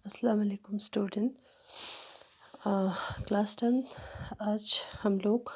अस्सलाम वालेकुम student. Class 10 आज हम लोग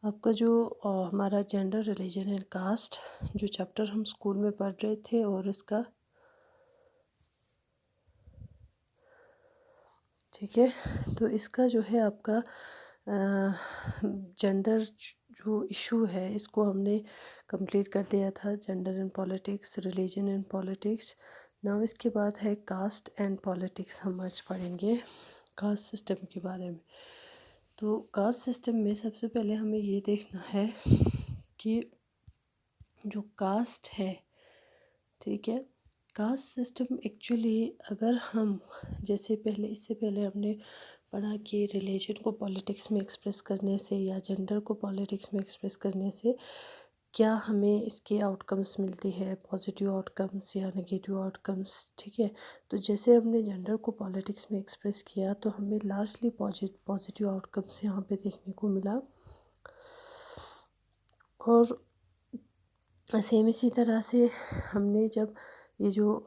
आपका जो हमारा जेंडर रिलीजन एंड कास्ट जो चैप्टर हम स्कूल में पढ़ रहे थे और इसका ठीक है, तो इसका जो है आपका जेंडर जो इशू है इसको हमने कंप्लीट कर दिया था। Gender and politics, religion and politics. Now इसके बाद है कास्ट एंड पॉलिटिक्स। हम आज पढ़ेंगे कास्ट सिस्टम के बारे में। तो कास्ट सिस्टम में सबसे पहले हमें ये देखना है कि जो कास्ट है, ठीक है, कास्ट सिस्टम एक्चुअली अगर हम जैसे पहले इससे पहले हमने पढ़ा कि रिलीजन को पॉलिटिक्स में एक्सप्रेस करने से या जेंडर को पॉलिटिक्स में एक्सप्रेस करने से क्या हमें इसके आउटकम्स मिलती है, पॉजिटिव आउटकम्स या नेगेटिव आउटकम्स। ठीक है, तो जैसे हमने जेंडर को पॉलिटिक्स में एक्सप्रेस किया तो हमें लार्जली पॉजिटिव आउटकम्स यहाँ पे देखने को मिला। और सेम इसी तरह से हमने जब ये जो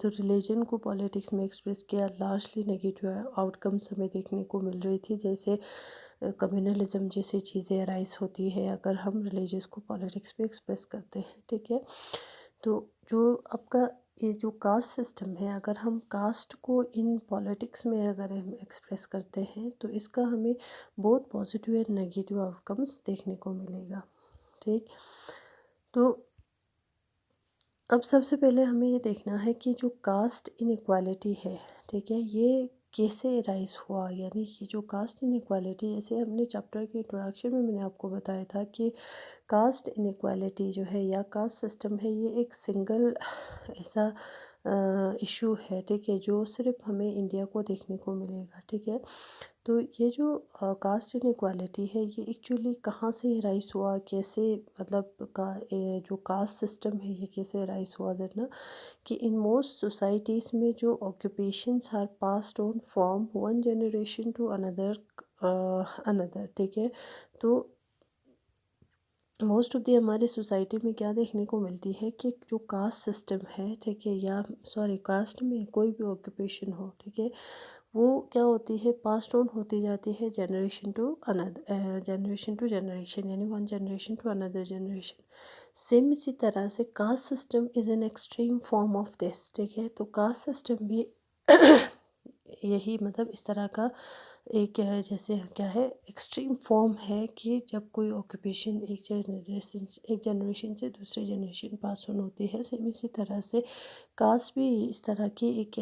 रिलीजन को पॉलिटिक्स में एक्सप्रेस किया, लार्जली नेगेटिव आउटकम्स हमें देखने को मिल रही थी। जैसे कम्युनलिज्म जैसी चीज़ें अराइज होती है अगर हम रिलीजियस को पॉलिटिक्स में एक्सप्रेस करते हैं। ठीक है, तो जो आपका ये जो कास्ट सिस्टम है, अगर हम कास्ट को इन पॉलिटिक्स में अगर हम एक्सप्रेस करते हैं तो इसका हमें बहुत पॉजिटिव एंड नेगेटिव आउटकम्स देखने को मिलेगा। ठीक, तो अब सबसे पहले हमें ये देखना है कि जो कास्ट इनइक्वालिटी है, ठीक है, ये कैसे राइज हुआ। यानी कि जो कास्ट इनइक्वालिटी, जैसे हमने चैप्टर के इंट्रोडक्शन में मैंने आपको बताया था कि कास्ट इनइक्वालिटी जो है या कास्ट सिस्टम है, ये एक सिंगल ऐसा इशू है, ठीक है, जो सिर्फ हमें इंडिया को देखने को मिलेगा। ठीक है, तो ये जो कास्ट इनइक्वालिटी है ये एक्चुअली कहाँ से राइज हुआ, कैसे, मतलब जो कास्ट सिस्टम है ये कैसे राइज हुआ ना, कि इन मोस्ट सोसाइटीज़ में जो occupations are passed on from one generation to another. ठीक है, तो मोस्ट ऑफ दी हमारी सोसाइटी में क्या देखने को मिलती है कि जो कास्ट सिस्टम है, ठीक है, या सॉरी कास्ट में कोई भी ऑक्यूपेशन हो, ठीक है, वो क्या होती है, पास्ड ऑन होती जाती है generation to another, generation to generation, यानी one generation to another generation. Same इसी तरह से caste system is an extreme form of this. ठीक है, तो कास्ट सिस्टम भी यही मतलब इस तरह का एक क्या है, जैसे क्या है, एक्सट्रीम फॉर्म है कि जब कोई ऑक्यूपेशन एक जनरेशन से दूसरे जनरेशन पास ऑन होती है। सेम इसी तरह से कास्ट भी इस तरह की एक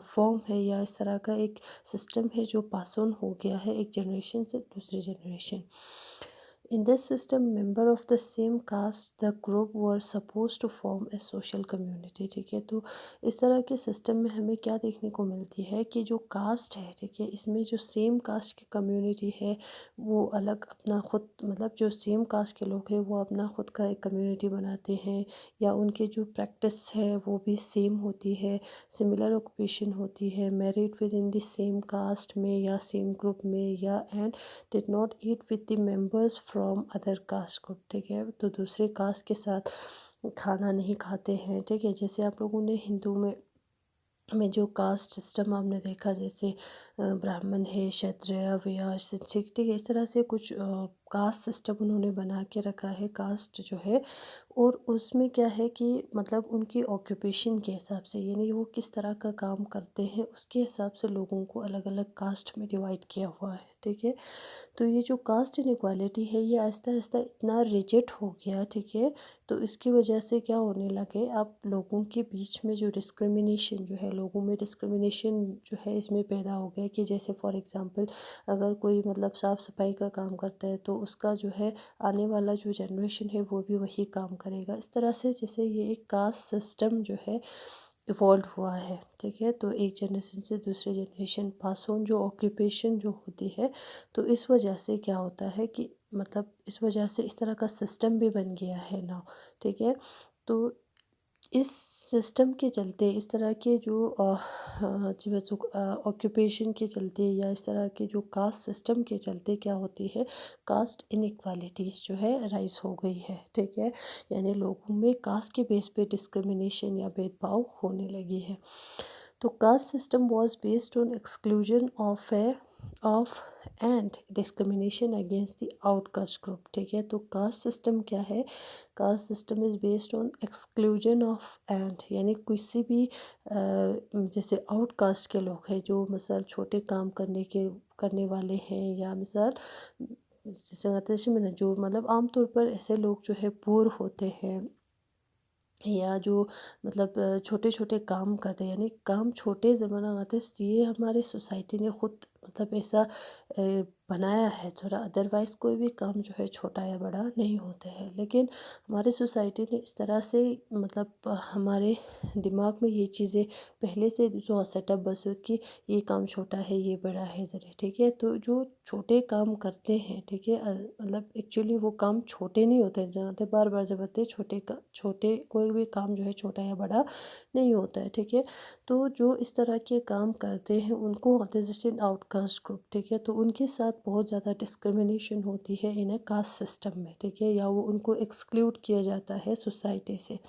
फॉर्म है या इस तरह का एक सिस्टम है जो पास ऑन हो गया है एक जनरेशन से दूसरे generation. In this system member of the same caste the group were suppose to form a social community. ठीक है, तो इस तरह के सिस्टम में हमें क्या देखने को मिलती है कि जो कास्ट है, ठीक है, इसमें जो सेम कास्ट की कम्युनिटी है वो अलग अपना खुद, मतलब जो सेम कास्ट के लोग हैं वो अपना खुद का एक कम्युनिटी बनाते हैं, या उनके जो प्रैक्टिस है वो भी सेम होती है, सिमिलर ऑक्यूपेशन होती है, married within the same caste में या सेम ग्रुप में, या and did not eat with the members from other caste group. ठीक है, तो दूसरे कास्ट के साथ खाना नहीं खाते हैं। ठीक है, जैसे आप लोगों ने हिंदू में जो कास्ट सिस्टम आपने देखा, जैसे ब्राह्मण है, क्षत्रिय, वैश्य, सिख, ठीक है, इस तरह से कुछ कास्ट सिस्टम उन्होंने बना के रखा है कास्ट जो है। और उसमें क्या है कि मतलब उनकी ऑक्यूपेशन के हिसाब से, यानी वो किस तरह का काम करते हैं उसके हिसाब से लोगों को अलग अलग कास्ट में डिवाइड किया हुआ है। ठीक है, तो ये जो कास्ट इनइक्वालिटी है ये आहिस्ता आहिस्ता इतना रिजिड हो गया, ठीक है, तो इसकी वजह से क्या होने लगे, अब लोगों के बीच में जो डिस्क्रिमिनेशन जो है, लोगों में डिस्क्रिमिनेशन जो है इसमें पैदा हो गया कि जैसे फॉर एग्जांपल अगर कोई मतलब साफ़ सफाई का काम करता है तो उसका जो है आने वाला जो जनरेशन है वो भी वही काम करेगा। इस तरह से जैसे ये एक कास्ट सिस्टम जो है इवॉल्व हुआ है। ठीक है, तो एक जनरेशन से दूसरे जनरेशन पास ऑन जो ऑक्यूपेशन जो होती है, तो इस वजह से क्या होता है कि मतलब इस वजह से इस तरह का सिस्टम भी बन गया है ना। ठीक है, तो इस सिस्टम के चलते इस तरह के जो ऑक्यूपेशन के चलते या इस तरह के जो कास्ट सिस्टम के चलते क्या होती है, कास्ट इनइक्वालिटीज़ जो है राइज हो गई है। ठीक है, यानी लोगों में कास्ट के बेस पे डिस्क्रिमिनेशन या भेदभाव होने लगी है। तो caste system was based on exclusion of and discrimination against the outcast group. ठीक है, तो कास्ट सिस्टम क्या है? Cast system is based on exclusion of and, यानी किसी भी जैसे आउटकास्ट के लोग हैं जो मिसाल छोटे काम करने वाले हैं, या मिसाल जैसे कहते हैं मैंने जो मतलब आमतौर पर ऐसे लोग जो है पुअर होते हैं, या जो मतलब छोटे छोटे काम करते हैं, यानी काम छोटे ज़माना आते हैं, ये हमारे सोसाइटी ने खुद मतलब ऐसा बनाया है थोड़ा। अदरवाइज़ कोई भी काम जो है छोटा या बड़ा नहीं होते हैं, लेकिन हमारे सोसाइटी ने इस तरह से मतलब हमारे दिमाग में ये चीज़ें पहले से जो सेटअप बस हो कि ये काम छोटा है, ये बड़ा है ज़रा। ठीक है, तो जो छोटे काम करते हैं, ठीक है, मतलब एक्चुअली वो काम छोटे नहीं होते हैं, जहाँ बार बार जब बताते छोटे कोई भी काम जो है छोटा या बड़ा नहीं होता है। ठीक है, तो जो इस तरह के काम करते हैं उनको होते हैं जैसे आउटकास्ट ग्रुप। ठीक है, तो उनके साथ बहुत ज़्यादा डिस्क्रिमिनेशन होती है इन कास्ट सिस्टम में। ठीक है, या वो उनको एक्सक्लूड किया जाता है सोसाइटी से।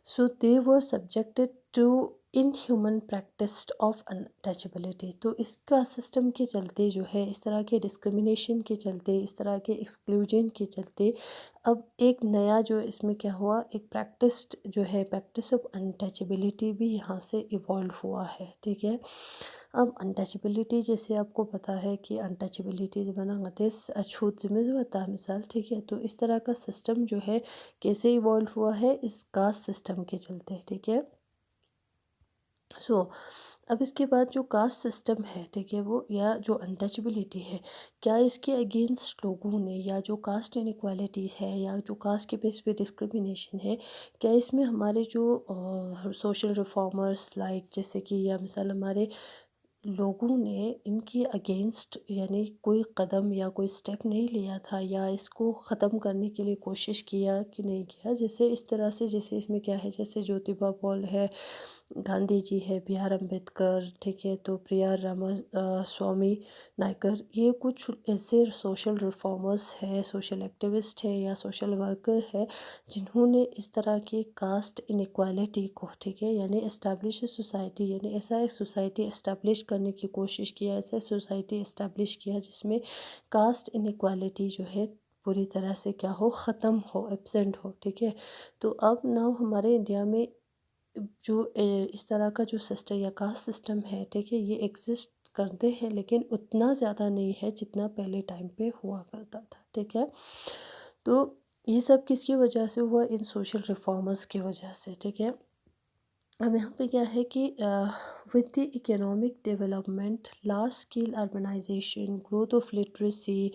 So they were subjected to inhuman practice of untouchability. तो इसका सिस्टम के चलते जो है, इस तरह के डिस्क्रिमिनेशन के चलते, इस तरह के एक्सक्लूजन के चलते अब एक नया जो इसमें क्या हुआ, एक प्रैक्टिस ऑफ अनटचेबिलिटी भी यहाँ से इवॉल्व हुआ है। ठीक है, अब अनटचेबिलिटी जैसे आपको पता है कि अनटचेबिलिटी बना अछूत में जो होता है मिसाल। ठीक है, तो इस तरह का सिस्टम जो है कैसे इवॉल्व हुआ है, इस कास्ट सिस्टम के चलते। ठीक है, अब इसके बाद जो कास्ट सिस्टम है, ठीक है, वो या जो अनटचेबिलिटी है, क्या इसके अगेंस्ट लोगों ने, या जो कास्ट इनइक्वालिटीज़ है, या जो कास्ट के बेस पे डिस्क्रिमिनेशन है, क्या इसमें हमारे जो सोशल रिफॉर्मर्स लाइक जैसे कि, या मिसाल हमारे लोगों ने इनके अगेंस्ट यानी कोई कदम या कोई स्टेप नहीं लिया था, या इसको ख़त्म करने के लिए कोशिश किया कि नहीं किया? जैसे इस तरह से, जैसे इसमें क्या है, जैसे ज्योतिबा फूले है, गांधी जी है, बी आर अम्बेडकर, ठीक है, तो प्रिया स्वामी नायकर, ये कुछ ऐसे सोशल रिफॉर्मर्स है, सोशल एक्टिविस्ट है, या सोशल वर्कर है, जिन्होंने इस तरह की कास्ट इनइक्वालिटी को, ठीक है, यानी एस्टैब्लिश सोसाइटी, यानी ऐसा एक सोसाइटी एस्टैब्लिश करने की कोशिश किया, ऐसा सोसाइटी एस्टैब्लिश किया जिसमें कास्ट इनइक्वालिटी जो है पूरी तरह से क्या हो, ख़त्म हो, एब्सेंट हो। ठीक है, तो अब ना हमारे इंडिया में जो इस तरह का जो सिस्टम या कास्ट सिस्टम है, ठीक है, ये एग्जिस्ट करते हैं, लेकिन उतना ज़्यादा नहीं है जितना पहले टाइम पे हुआ करता था। ठीक है, तो ये सब किसकी वजह से हुआ? इन सोशल रिफॉर्मर्स की वजह से। ठीक है, अब यहाँ पे क्या है कि with the economic development, large scale urbanisation, growth of literacy,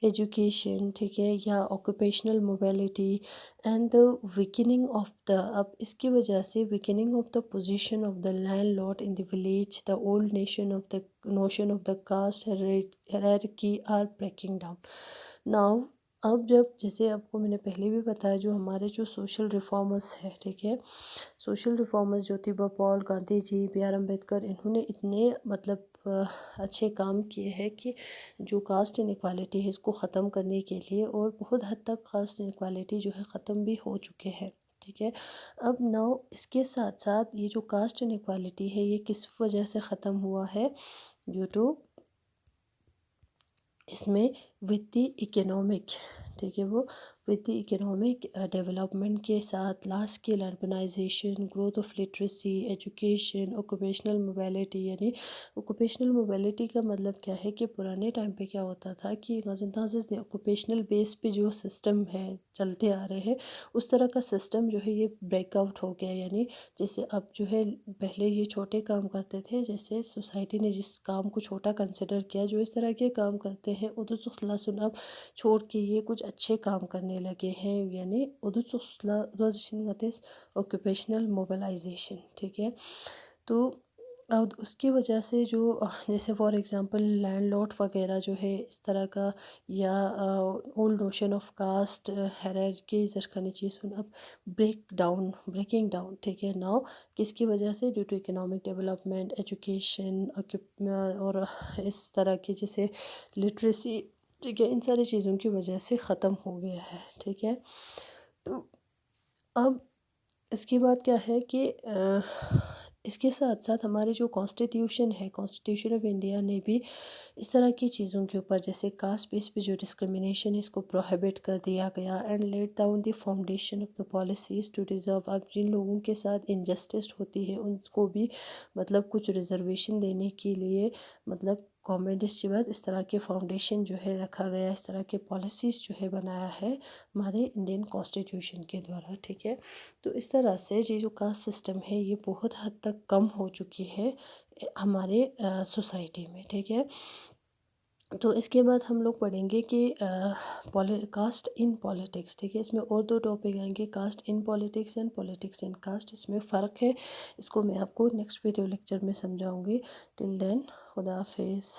education, ठीक है, या occupational mobility and the weakening of the, अब इसकी वजह से weakening of the position of the landlord in the village, the old notion of the caste hierarchy are breaking down now. अब जब जैसे आपको मैंने पहले भी बताया, जो हमारे जो सोशल रिफॉर्मर्स है, ठीक है, social reformers Jyotiba Phule, Gandhi ji, B R Ambedkar, इन्होंने इतने मतलब अच्छे काम किए हैं कि जो कास्ट इनइक्वालिटी है इसको ख़त्म करने के लिए, और बहुत हद तक कास्ट इनइक्वालिटी जो है ख़त्म भी हो चुके हैं। ठीक है, अब नाउ इसके साथ साथ ये जो कास्ट इनइक्वालिटी है ये किस वजह से ख़त्म हुआ है? ड्यू टू इसमें विद द इकोनॉमिक, ठीक है, वो विद द इकोनॉमिक डेवलपमेंट के साथ large scale urbanisation, growth of literacy, education, occupational mobility, यानी ऑक्यूपेशनल मोबिलिटी का मतलब क्या है कि पुराने टाइम पे क्या होता था कि ऑक्यूपेशनल बेस पे जो सिस्टम है चलते आ रहे हैं, उस तरह का सिस्टम जो है ये ब्रेकआउट हो गया। यानी जैसे अब जो है पहले ये छोटे काम करते थे, जैसे सोसाइटी ने जिस काम को छोटा कंसिडर किया, जो इस तरह के काम करते हैं उधर सुन अब छोड़ के ये कुछ अच्छे काम करने लगे हैं, यानी उधर ऑक्यूपेशनल मोबिलाइजेशन। ठीक है, तो अब उसकी वजह से जो जैसे फॉर एग्जांपल लैंडलॉर्ड वगैरह जो है इस तरह का, या old notion of caste hierarchy जरखानी चीज़ अब ब्रेकिंग डाउन। ठीक है, नाउ किसकी वजह से? Due to economic development, education, और इस तरह की जैसे लिटरेसी, ठीक है, इन सारी चीज़ों की वजह से ख़त्म हो गया है। ठीक है, तो अब इसके बाद क्या है कि इसके साथ साथ हमारे जो कॉन्स्टिट्यूशन है, कॉन्स्टिट्यूशन ऑफ इंडिया ने भी इस तरह की चीज़ों के ऊपर, जैसे कास्ट बेस पे जो डिस्क्रिमिनेशन है इसको प्रोहिबिट कर दिया गया and let down the foundation of the policies to deserve. अब जिन लोगों के साथ इनजस्टिस होती है उनको भी मतलब कुछ रिजर्वेशन देने के लिए मतलब गवर्नमेंट इसके बाद इस तरह के फाउंडेशन जो है रखा गया, इस तरह के पॉलिसीज़ जो है बनाया है हमारे इंडियन कॉन्स्टिट्यूशन के द्वारा, ठीक है। तो इस तरह से ये जो कास्ट सिस्टम है ये बहुत हद तक कम हो चुकी है हमारे सोसाइटी में, ठीक है। तो इसके बाद हम लोग पढ़ेंगे कि कास्ट इन पॉलिटिक्स, ठीक है। इसमें और दो टॉपिक आएंगे, caste in politics and politics in caste. इसमें फ़र्क है, इसको मैं आपको नेक्स्ट वीडियो लेक्चर में समझाऊंगी। टिल देन खुदा हाफिज़।